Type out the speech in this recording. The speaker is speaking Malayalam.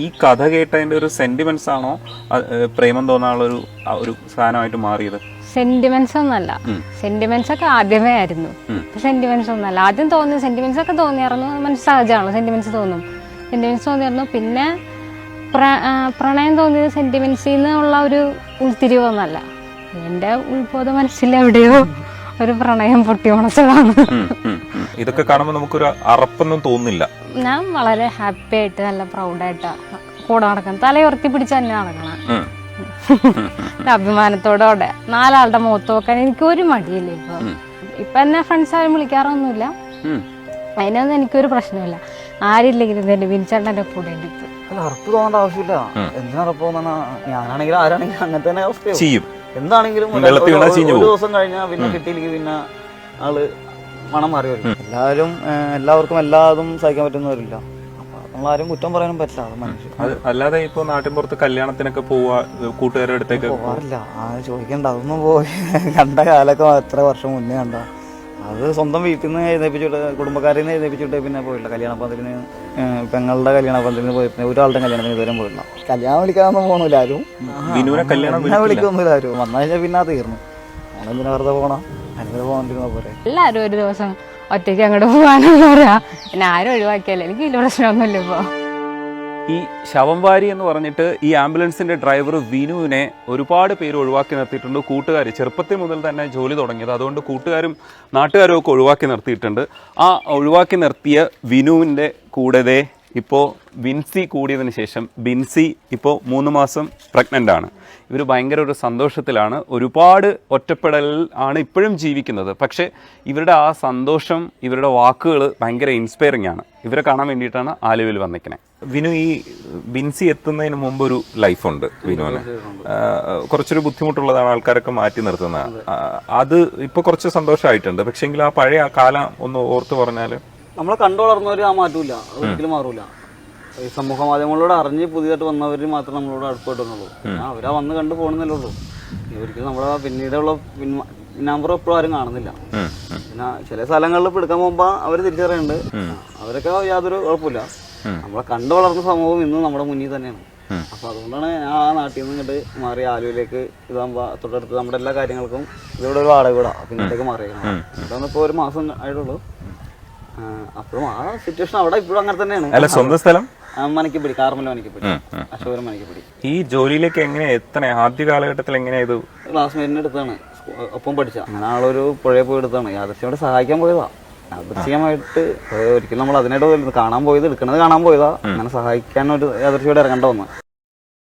ഈ കഥ കേട്ടതിന്റെ ഒരു സെന്റിമെന്റ്സ് ആണോ പ്രേമം തോന്നാനുള്ള ഒരു സാധനമായിട്ട് മാറിയത്? സെന്റിമെന്റ്സ് ഒന്നല്ല. സെന്റിമെന്റ്സ് ഒക്കെ ആദ്യമേ ആയിരുന്നു. സെന്റിമെന്റ്സ് ഒന്നല്ല. ആദ്യം തോന്നിയ സെന്റിമെന്റ്സ് ഒക്കെ തോന്നിയായിരുന്നു. മനുഷ്യ സഹജമാണല്ലോ, സെന്റിമെന്റ്സ് തോന്നിയായിരുന്നു. പിന്നെ പ്രണയം തോന്നിയത് സെന്റിമെന്റ്സിൽ നിന്നുള്ള ഒരു ഉൾത്തിരിവൊന്നല്ല. എന്റെ ഉൾബോധ മനസ്സിലെവിടെയോ ഒരു പ്രണയം പൊട്ടിയുണച്ചതാണ്. ഇതൊക്കെ കാണുമ്പോൾ നമുക്കൊരു അറപ്പൊന്നും തോന്നില്ല. ഞാൻ വളരെ ഹാപ്പി ആയിട്ട് നല്ല പ്രൗഡായിട്ട് കൂടെ നടക്കണം. തലയുറത്തി പിടിച്ച് തന്നെ നടക്കണം. അഭിമാനത്തോടെ 4 ആളുടെ മുഖത്ത് നോക്കാൻ എനിക്ക് ഒരു മടിയില്ല. ഇപ്പൊ എന്നെ ഫ്രണ്ട്സ് ആരും വിളിക്കാറൊന്നുമില്ല. അതിനൊന്നും എനിക്കൊരു പ്രശ്നമില്ല. ആരില്ലെങ്കിലും എന്റെ വിൻചേട്ടന്റെ കൂടെ അറപ്പ് തോന്നേണ്ട ആവശ്യമില്ല. എന്തിനറപ്പ് ഞാനാണെങ്കിലും ആരാണെങ്കിലും അങ്ങനെ തന്നെ അവസ്ഥ ചെയ്യും. എന്താണെങ്കിലും ഒരു ദിവസം കഴിഞ്ഞാൽ പിന്നെ കിട്ടിയില്ലെങ്കിൽ പിന്നെ ആള് മണം മാറി വരും. എല്ലാവർക്കും എല്ലാതും സഹിക്കാൻ പറ്റുന്നവരില്ല. അപ്പൊ നമ്മളാരും കുറ്റം പറയാനും പറ്റില്ല. അത് മനുഷ്യൻ. അല്ലാതെ ഇപ്പൊ നാട്ടിൻപുറത്ത് കല്യാണത്തിനൊക്കെ പോവാ, കൂട്ടുകാരുടെ അടുത്തേക്ക് പോവാറില്ല. ചോദിക്കണ്ട. അതൊന്നും പോയി കണ്ട കാലൊക്കെ എത്ര വർഷം മുന്നേ കണ്ട. അത് സ്വന്തം വീട്ടിൽ നിന്ന് എഴുന്നേപ്പിച്ചിട്ട്, കുടുംബക്കാരിൽ നിന്ന് എഴുന്നേപ്പിച്ചിട്ട് പിന്നെ പോയില്ല. കല്യാണപ്പന്തലിന്, പെങ്ങളുടെ കല്യാണപ്പന്തലിന് പോയി, ഒരാളുടെ കല്യാണത്തിന് ഇതുവരെ പോയില്ല. കല്യാണം വിളിക്കാനൊന്നും പോകണില്ല ആരും. വിളിക്കൊന്നുമില്ല ആരും. വന്നു കഴിഞ്ഞാൽ പിന്നെ അത് തീർന്നു. നമ്മളെന്തിനാ വെറുതെ പോകണം? അതിന് പോകാണ്ടിരുന്ന പോലെ. എല്ലാരും ഒരു ദിവസം ഒറ്റയ്ക്ക് അങ്ങോട്ട് പോകാനെന്ന് പറയാ. പിന്നെ ആരും ഒഴിവാക്കിയല്ലേ, എനിക്ക് വലിയ പ്രശ്നമൊന്നുമില്ല. ഇപ്പൊ ഈ ശവംവാരി എന്ന് പറഞ്ഞിട്ട് ഈ ആംബുലൻസിന്റെ ഡ്രൈവർ വിനുവിനെ ഒരുപാട് പേര് ഒഴിവാക്കി നിർത്തിയിട്ടുണ്ട്. കൂട്ടുകാർ ചെറുപ്പത്തിൽ മുതൽ തന്നെ ജോലി തുടങ്ങിയത്, അതുകൊണ്ട് കൂട്ടുകാരും നാട്ടുകാരും ഒക്കെ ഒഴിവാക്കി നിർത്തിയിട്ടുണ്ട്. ആ ഒഴിവാക്കി നിർത്തിയ വിനുവിൻ്റെ കൂടെ ഇപ്പോൾ വിൻസി കൂടിയതിന് ശേഷം ബിൻസി ഇപ്പോൾ 3 മാസം പ്രഗ്നൻ്റ് ആണ്. ഇവർ ഭയങ്കര ഒരു സന്തോഷത്തിലാണ്. ഒരുപാട് ഒറ്റപ്പെടലിൽ ആണ് ഇപ്പോഴും ജീവിക്കുന്നത്. പക്ഷേ ഇവരുടെ ആ സന്തോഷം, ഇവരുടെ വാക്കുകൾ ഭയങ്കര ഇൻസ്പയറിംഗ് ആണ്. ഇവരെ കാണാൻ വേണ്ടിയിട്ടാണ് ആലുവയിൽ വന്നിരിക്കുന്നത്. വിനു, ഈ ബിൻസി എത്തുന്നതിന് മുമ്പ് ഒരു ലൈഫുണ്ട് വിനുവിന്. കുറച്ചൊരു ബുദ്ധിമുട്ടുള്ളതാണ്, ആൾക്കാരൊക്കെ മാറ്റി നിർത്തുന്നത്. അത് ഇപ്പോൾ കുറച്ച് സന്തോഷമായിട്ടുണ്ട്. പക്ഷേങ്കിൽ ആ പഴയ കാലം ഒന്ന് ഓർത്ത് പറഞ്ഞാൽ, നമ്മളെ കണ്ടു വളർന്നവർ ആ മാറ്റൂല, ഒരിക്കലും മാറൂല. ഈ സമൂഹ മാധ്യമങ്ങളോട് അറിഞ്ഞ് പുതിയതായിട്ട് വന്നവർ മാത്രം നമ്മളോട് അടുപ്പായിട്ട് വന്നുള്ളൂ. അവരാ വന്ന് കണ്ടു പോകണമെന്നല്ലേ ഉള്ളൂ. ഒരിക്കലും നമ്മളെ പിന്നീടുള്ള നമ്പർ എപ്പോഴും ആരും കാണുന്നില്ല. പിന്നെ ചില സ്ഥലങ്ങളിൽ എടുക്കാൻ പോകുമ്പോൾ അവർ തിരിച്ചറിയുന്നുണ്ട്. അവരൊക്കെ യാതൊരു കുഴപ്പമില്ല. നമ്മളെ കണ്ടു വളർന്ന സമൂഹം ഇന്നും നമ്മുടെ മുന്നിൽ തന്നെയാണ്. അപ്പൊ അതുകൊണ്ടാണ് ഞാൻ ആ നാട്ടിൽ നിന്ന് ഇങ്ങോട്ട് മാറി ആലുവയിലേക്ക് ഇതാകുമ്പോൾ തൊട്ടടുത്ത് നമ്മുടെ എല്ലാ കാര്യങ്ങൾക്കും ഇവിടെ ഒരു വാടക വീടാ. പിന്നെ ഇങ്ങോട്ടേക്ക് മാറിയേക്കണം. ഇവിടെ ഇപ്പോൾ 1 മാസം ആയിട്ടുള്ളൂ. അപ്പോഴും ആ സിറ്റുവേഷൻ അവിടെ ഇപ്പോഴും അങ്ങനെ തന്നെയാണ്. സ്വന്തം സ്ഥലം മനക്കിപ്പിടി, കാർമൽ മനക്കിപ്പിടി, അശോകരം മനക്കിപ്പിടി. ഈ ജോലിയിലേക്ക് എങ്ങനെ എത്തണേ? ആദ്യ കാലഘട്ടത്തിൽ എങ്ങനെയാ ഇത്? ക്ലാസ്മേറ്റിന്റെ അടുത്താണ്, ഒപ്പം പഠിച്ച. അങ്ങനെ ആളൊരു പുഴയിൽ പോയി എടുത്താണ്. യാദൃശ്യമായിട്ട് സഹായിക്കാൻ പോയതാ. യാദൃശ്യമായിട്ട് ഒരിക്കലും നമ്മൾ അതിനായിട്ട് കാണാൻ പോയത്, എടുക്കണത് കാണാൻ പോയതാ. അങ്ങനെ സഹായിക്കാൻ ഒരു യാദൃശ്യമായിട്ട് ഇറങ്ങേണ്ട വന്നു.